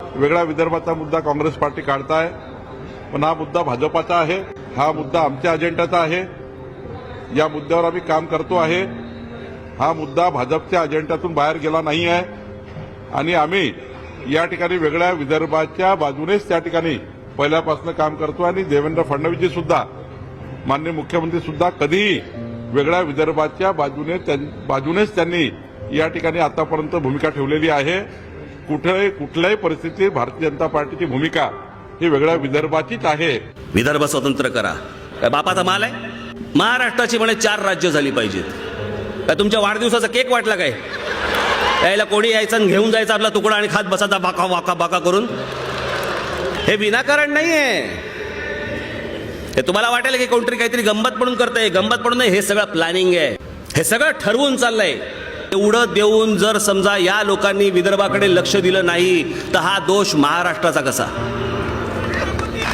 वेगळा विदर्भाचा मुद्दा काँग्रेस पार्टी काढताय, पण हा मुद्दा भाजपाचा आहे, हा मुद्दा आमच्या अजेंड्याचा आहे. या मुद्द्यावर आम्ही काम करतो आहे. हा मुद्दा भाजपच्या अजेंड्यातून बाहेर गेला नाही आहे आणि आम्ही या ठिकाणी वेगळ्या विदर्भाच्या बाजूनेच त्या ठिकाणी पहिल्यापासून काम करतो. आणि देवेंद्र फडणवीसजी सुद्धा, माननीय मुख्यमंत्री सुद्धा कधीही वेगळ्या विदर्भाच्या बाजूनेच त्यांनी या ठिकाणी आतापर्यंत भूमिका ठेवलेली आहे. कुठल्याही परिस्थितीत भारतीय जनता पार्टीची भूमिका ही वेगळ्या विदर्भाचीच आहे. विदर्भ स्वतंत्र करा, काय बापाचा माल आहे? महाराष्ट्राची म्हणे 4 राज्य झाली पाहिजेत. काय तुमच्या वाढदिवसाचा केक वाटला काय? यायला कोणी यायचं आणि घेऊन जायचं आपला तुकडा आणि खात बसायचा बाका वाका बाका करून? हे विनाकारण नाहीये. हे तुम्हाला वाटेल की कोणतरी काहीतरी गंमत म्हणून करतंय. गंमत म्हणून नाही, हे सगळं प्लॅनिंग आहे. हे सगळं ठरवून चाललंय. एवढं देऊन जर समजा या लोकांनी विदर्भाकडे लक्ष दिलं नाही तर हा दोष महाराष्ट्राचा कसा?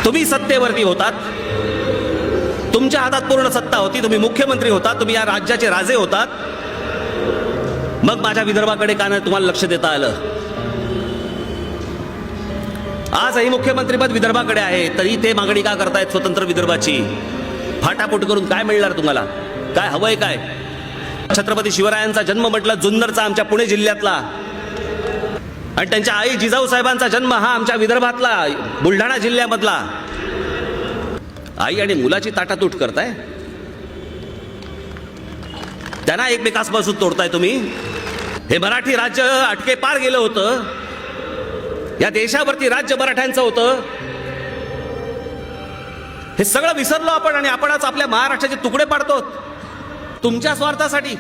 तुम्ही सत्तेवरती होतात, तुमच्या हातात पूर्ण सत्ता होती, तुम्ही मुख्यमंत्री होतात, तुम्ही या राज्याचे राजे होतात, मग माझ्या विदर्भाकडे का नाही तुम्हाला लक्ष देता आलं? आजही मुख्यमंत्रीपद विदर्भाकडे आहे, तरी ते मागणी का करतायत स्वतंत्र विदर्भाची? फाटाफूट करून काय मिळणार तुम्हाला? काय हवंय काय? छत्रपती शिवरायांचा जन्म म्हटलं जुन्नरचा, आमच्या पुणे जिल्ह्यातला, आणि त्यांच्या आई जिजाऊ साहेबांचा जन्म हा आमच्या विदर्भातला, बुलढाणा जिल्ह्यामधला. आई आणि मुलाची ताटातूट करताय, त्यांना एकमेकांपासून तोडताय तुम्ही. हे मराठी राज्य अटके पार गेलं होतं. या देशावरती राज्य मराठ्यांचं होतं. हे सगळं विसरलो आपण आणि आपणच आपल्या महाराष्ट्राचे तुकडे पाडतो तुमच्या स्वार्थासाठी.